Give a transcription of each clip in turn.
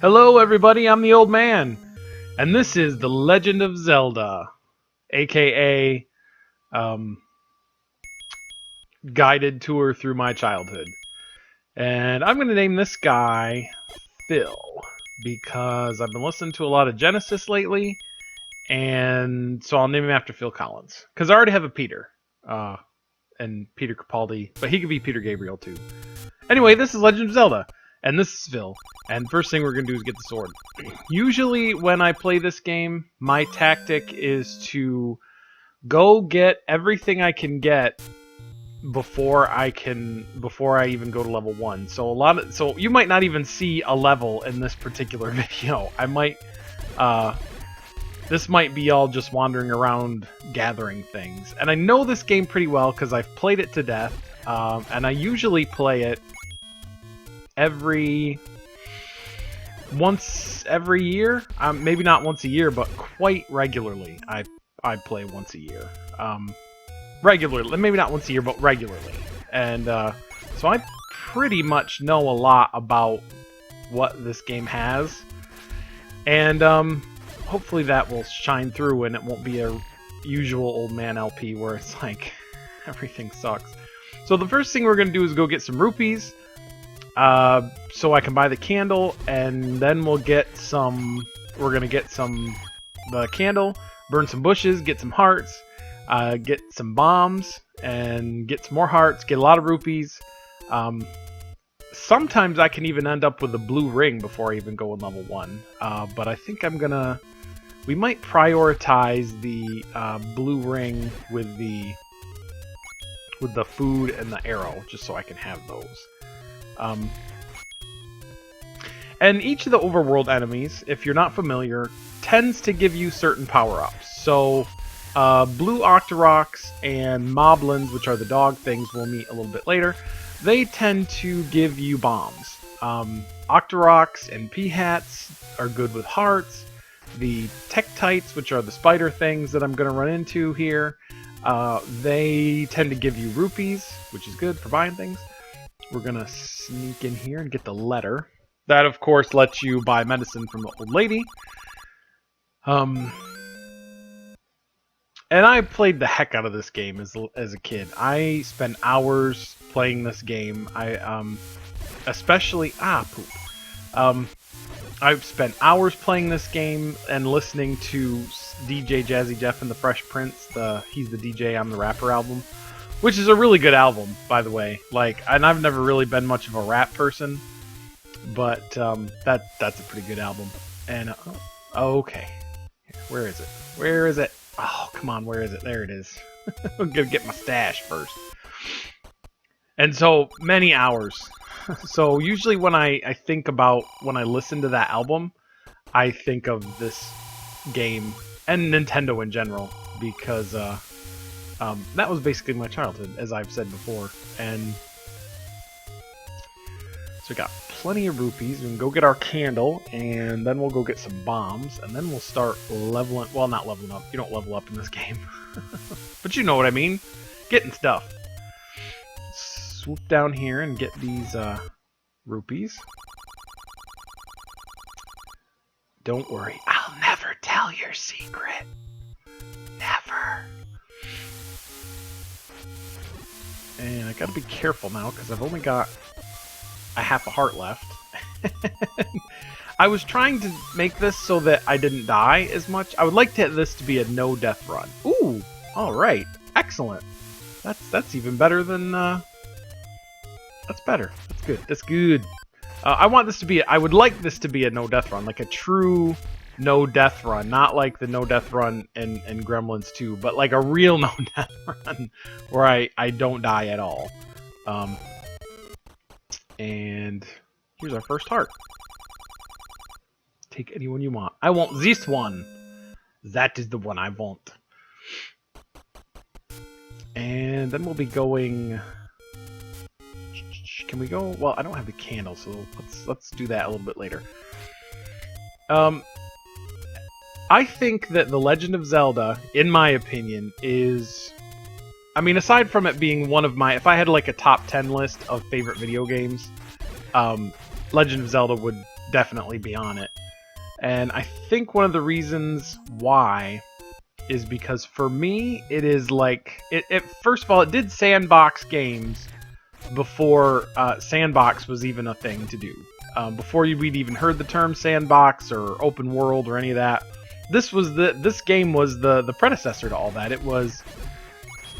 Hello everybody, I'm the old man, and this is The Legend of Zelda, aka guided tour through my childhood. And I'm going to name this guy Phil, because I've been listening to a lot of Genesis lately, and so I'll name him after Phil Collins. Because I already have a Peter, and Peter Capaldi, but he could be Peter Gabriel too. Anyway, this is Legend of Zelda, and this is Phil. And first thing we're going to do is get the sword. Usually when I play this game, my tactic is to go get everything I can get before I even go to level 1. So you might not even see a level in this particular video. This might be all just wandering around gathering things. And I know this game pretty well because I've played it to death. And I usually play it once every year. Maybe not once a year, but quite regularly. I play once a year. Regularly, maybe not once a year, but regularly. And so I pretty much know a lot about what this game has. And hopefully that will shine through and it won't be a usual old man LP where it's like everything sucks. So the first thing we're going to do is go get some rupees. So I can buy the candle, and then we're gonna get the candle, burn some bushes, get some hearts, get some bombs, and get some more hearts, get a lot of rupees. Sometimes I can even end up with a blue ring before I even go in level 1. But I think we might prioritize the blue ring with the food and the arrow, just so I can have those. And each of the overworld enemies, if you're not familiar, tends to give you certain power-ups. So, blue Octoroks and Moblins, which are the dog things we'll meet a little bit later, they tend to give you bombs. Octoroks and Peahats are good with hearts. The Tektites, which are the spider things that I'm going to run into here, they tend to give you rupees, which is good for buying things. We're going to sneak in here and get the letter. That, of course, lets you buy medicine from the old lady. And I played the heck out of this game as a kid. I spent hours playing this game. I've spent hours playing this game and listening to DJ Jazzy Jeff and the Fresh Prince. He's the DJ, I'm the Rapper album. Which is a really good album, by the way. And I've never really been much of a rap person, but that's a pretty good album. And okay, where is it? Where is it? Oh, come on, where is it? There it is. I'm gonna get my stash first. And so many hours. So usually when I listen to that album, I think of this game and Nintendo in general, because that was basically my childhood, as I've said before. And so we got plenty of rupees. We can go get our candle, and then we'll go get some bombs, and then we'll start leveling. Well, not leveling up. You don't level up in this game. But you know what I mean. Getting stuff. Swoop down here and get these rupees. Don't worry. I'll never tell your secret. Never. And I gotta be careful now, because I've only got a half a heart left. I was trying to make this so that I didn't die as much. I would like this to be a no-death run. Ooh! Alright. Excellent. That's even better than... That's better. That's good. That's good. I would like this to be a no-death run. Like a true no-death run. Not like the no-death run in Gremlins 2, but like a real no-death run where I don't die at all. And here's our first heart. Take anyone you want. I want this one. That is the one I want. And then we'll be going... Can we go? Well, I don't have the candle, so let's do that a little bit later. I think that The Legend of Zelda, in my opinion, is... I mean, aside from it being one of my... If I had like a top 10 list of favorite video games, Legend of Zelda would definitely be on it. And I think one of the reasons why is because for me, it is like it first of all, it did sandbox games before sandbox was even a thing to do. Before we'd even heard the term sandbox or open world or any of that. This game was the predecessor to all that. It was,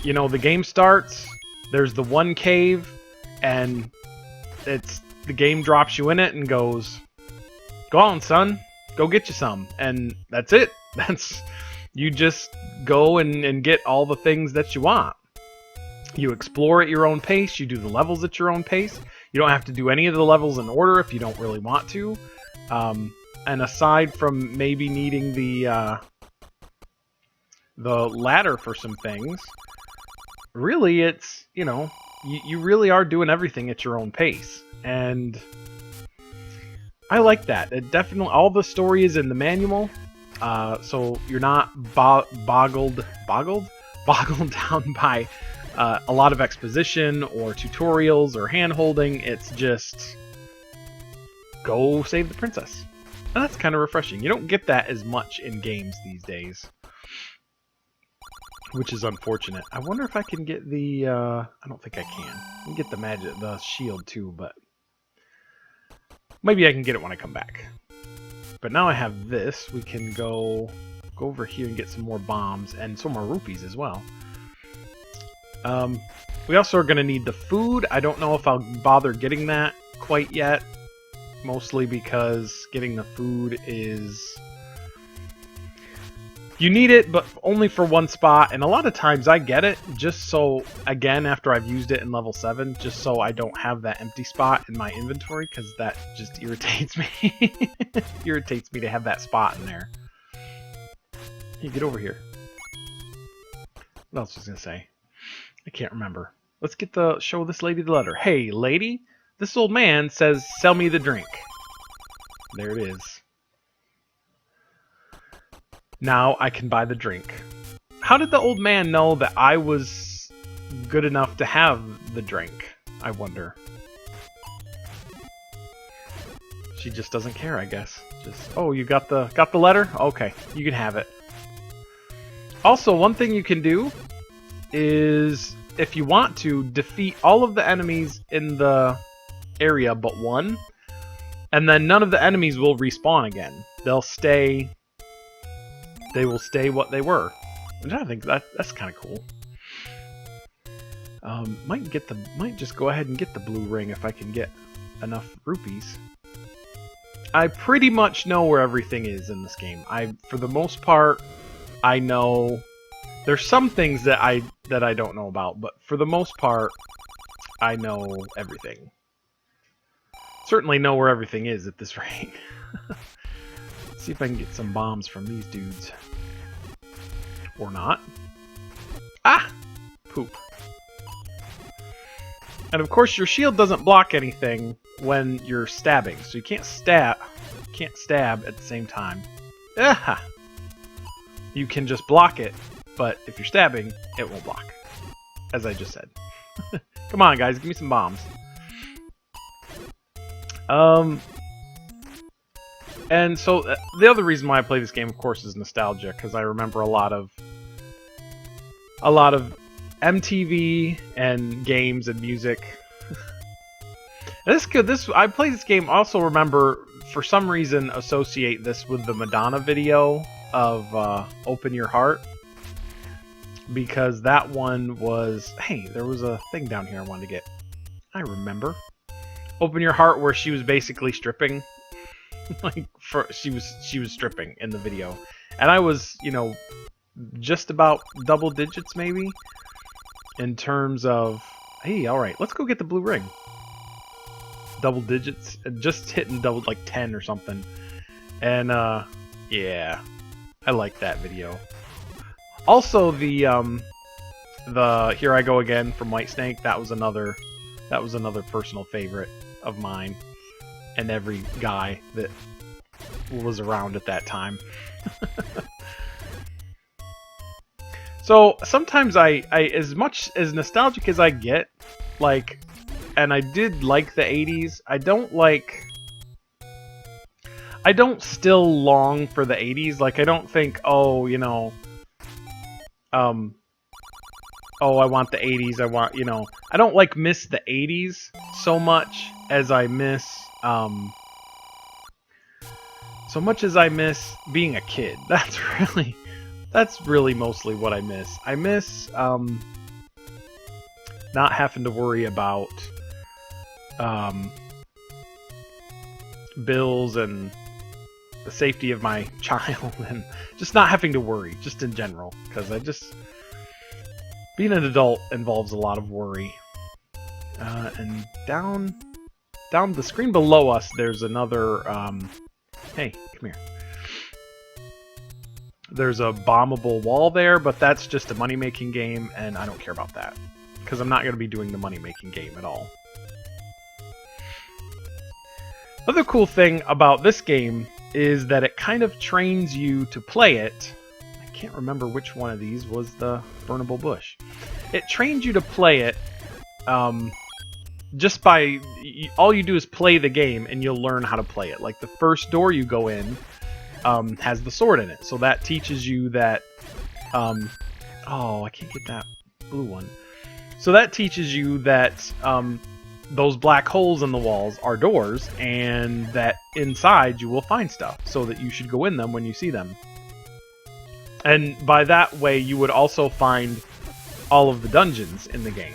you know, the game starts, there's the one cave, and the game drops you in it and goes, go on, son, go get you some, and that's it. You just go and get all the things that you want. You explore at your own pace, you do the levels at your own pace. You don't have to do any of the levels in order if you don't really want to. And aside from maybe needing the ladder for some things, really it's, you know, you really are doing everything at your own pace. And I like that. It definitely, all the story is in the manual, so you're not boggled down by a lot of exposition or tutorials or hand-holding. It's just go save the princess. And that's kind of refreshing. You don't get that as much in games these days, which is unfortunate. I wonder if I can get the I don't think I can. I can get the shield too, but maybe I can get it when I come back. But now I have this. We can go over here and get some more bombs and some more rupees as well. We also are going to need the food. I don't know if I'll bother getting that quite yet. Mostly because getting the food is... You need it, but only for one spot. And a lot of times I get it just so, again, after I've used it in level 7, just so I don't have that empty spot in my inventory, because that just irritates me. Irritates me to have that spot in there. Hey, get over here. What else was I going to say? I can't remember. Let's show this lady the letter. Hey, lady, this old man says, sell me the drink. There it is. Now I can buy the drink. How did the old man know that I was good enough to have the drink? I wonder. She just doesn't care, I guess. Just, oh, you got the letter? Okay, you can have it. Also, one thing you can do is, if you want to, defeat all of the enemies in the area but one, and then none of the enemies will respawn again. They will stay what they were. Which I think that's kind of cool. Might just go ahead and get the blue ring if I can get enough rupees. I pretty much know where everything is in this game. For the most part, I know. There's some things that I don't know about, but for the most part, I know everything. Certainly know where everything is at this rate. Let's see if I can get some bombs from these dudes. Or not. Ah! Poop. And of course your shield doesn't block anything when you're stabbing, so you can't stab at the same time. Ah! You can just block it, but if you're stabbing, it won't block. As I just said. Come on guys, give me some bombs. And so the other reason why I play this game, of course, is nostalgia, because I remember a lot of MTV and games and music. And I play this game. Also remember, for some reason, associate this with the Madonna video of "Open Your Heart," because that one was. Hey, there was a thing down here I wanted to get. I remember. "Open Your Heart," where she was basically stripping. She was stripping in the video, and I was, you know, just about double digits maybe in terms of, hey, all right, let's go get the blue ring. Double digits, just hitting double, like 10 or something, and yeah, I like that video. Also, the "Here I Go Again" from Whitesnake, that was another personal favorite of mine. And every guy that was around at that time. So sometimes I as much as nostalgic as I get, like, and I did like the 80s, I don't like I don't still long for the 80s. Like, I don't think, oh, you know, oh, I want the 80s. I want, you know, I don't like miss the 80s so much as I miss, being a kid. That's really mostly what I miss. I miss, not having to worry about, bills and the safety of my child and just not having to worry, just in general, because being an adult involves a lot of worry. And down the screen below us, there's another, hey, come here. There's a bombable wall there, but that's just a money-making game, and I don't care about that, because I'm not going to be doing the money-making game at all. Another cool thing about this game is that it kind of trains you to play it. I can't remember which one of these was the burnable bush. It trains you to play it just by... all you do is play the game and you'll learn how to play it. Like the first door you go in has the sword in it. So that teaches you that... oh, I can't get that blue one. So that teaches you that... those black holes in the walls are doors, and that inside you will find stuff, so that you should go in them when you see them. And by that way, you would also find all of the dungeons in the game.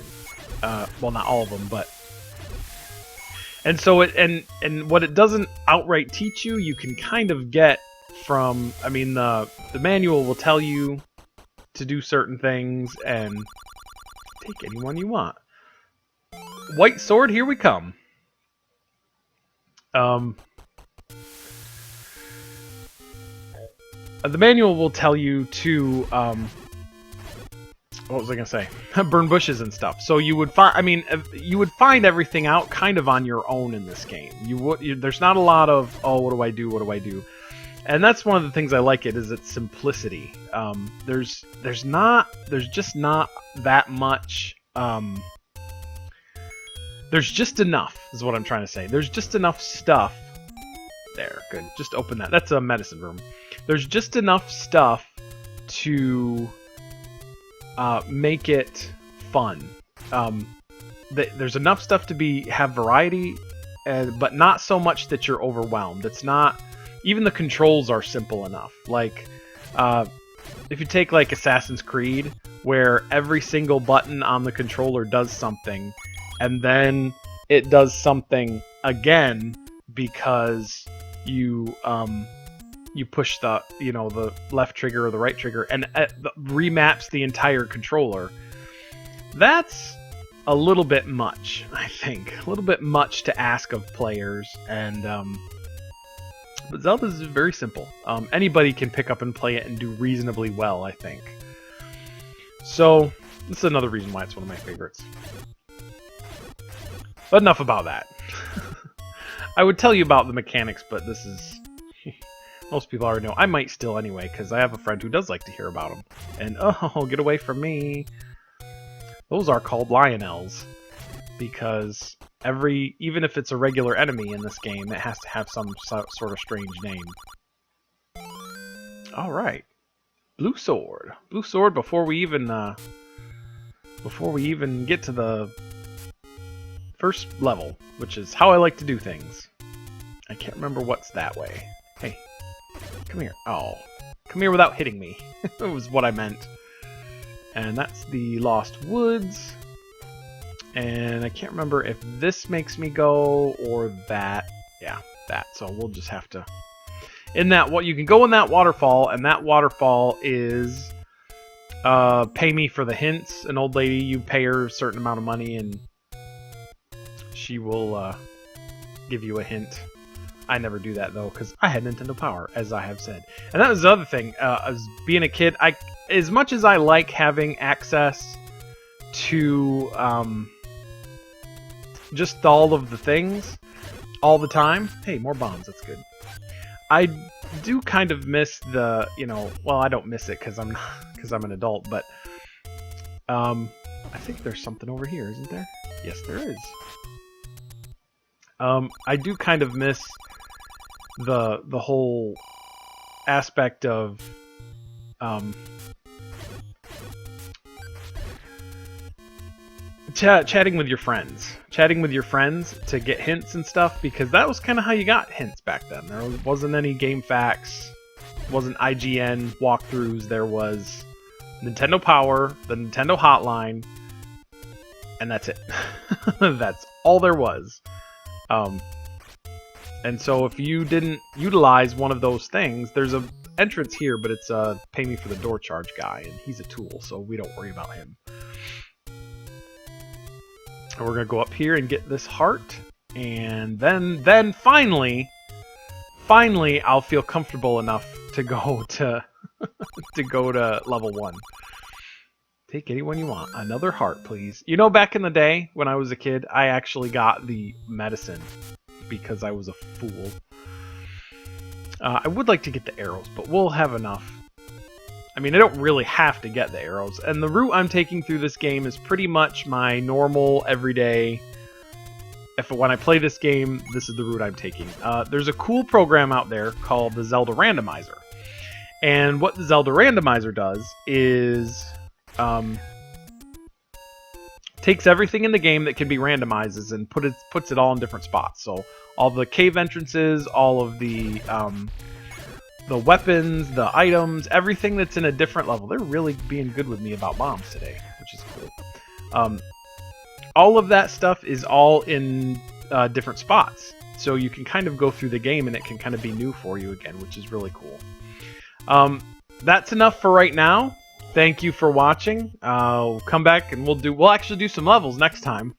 Well, not all of them, but... And so and what it doesn't outright teach you, you can kind of get from... I mean, the manual will tell you to do certain things, and take anyone you want. White sword, here we come. The manual will tell you to, what was I gonna say? Burn bushes and stuff. So you would find, I mean, you would find everything out kind of on your own in this game. There's not a lot of, oh, what do I do? What do I do? And that's one of the things I like it, is its simplicity. There's just not that much, there's just enough, is what I'm trying to say. There's just enough stuff. There, good. Just open that. That's a medicine room. There's just enough stuff to make it fun. There's enough stuff to have variety, but not so much that you're overwhelmed. It's not... Even the controls are simple enough. Like, if you take, like, Assassin's Creed, where every single button on the controller does something, and then it does something again because you push the the left trigger or the right trigger, and remaps the entire controller. That's a little bit much, I think. A little bit much to ask of players, and but Zelda is very simple. Anybody can pick up and play it and do reasonably well, I think. So this is another reason why it's one of my favorites. But enough about that. I would tell you about the mechanics, but this is... most people already know. I might still anyway, because I have a friend who does like to hear about them. And, oh, get away from me. Those are called Lionels. Because even if it's a regular enemy in this game, it has to have some sort of strange name. Alright. Blue sword. Blue sword before we even get to the first level, which is how I like to do things. I can't remember what's that way. Hey, come here. Oh, come here without hitting me. That was what I meant. And that's the Lost Woods. And I can't remember if this makes me go or that. Yeah, that. So we'll just have to... you can go in that waterfall, and that waterfall is pay me for the hints. An old lady, you pay her a certain amount of money, and she will give you a hint. I never do that, though, because I had Nintendo Power, as I have said. And that was the other thing. As being a kid, as much as I like having access to just all of the things all the time... Hey, more bombs, that's good. I do kind of miss the, well, I don't miss it because I'm an adult, but I think there's something over here, isn't there? Yes, there is. I do kind of miss the whole aspect of chatting with your friends. Chatting with your friends to get hints and stuff, because that was kind of how you got hints back then. There wasn't any game facts, wasn't IGN walkthroughs, there was Nintendo Power, the Nintendo Hotline, and that's it. That's all there was. And so if you didn't utilize one of those things, there's a entrance here, but it's a pay me for the door charge guy, and he's a tool, so we don't worry about him. And we're gonna go up here and get this heart, and then finally I'll feel comfortable enough to go to to go to level 1. Take anyone you want. Another heart, please. You know, back in the day when I was a kid, I actually got the medicine because I was a fool. I would like to get the arrows, but we'll have enough. I mean, I don't really have to get the arrows. And the route I'm taking through this game is pretty much my normal, everyday... When I play this game, this is the route I'm taking. There's a cool program out there called the Zelda Randomizer. And what the Zelda Randomizer does is... takes everything in the game that can be randomized and puts it all in different spots. So all the cave entrances, all of the weapons, the items, everything that's in a different level. They're really being good with me about bombs today, which is cool. All of that stuff is all in different spots. So you can kind of go through the game and it can kind of be new for you again, which is really cool. That's enough for right now. Thank you for watching. Come back and we'll actually do some levels next time.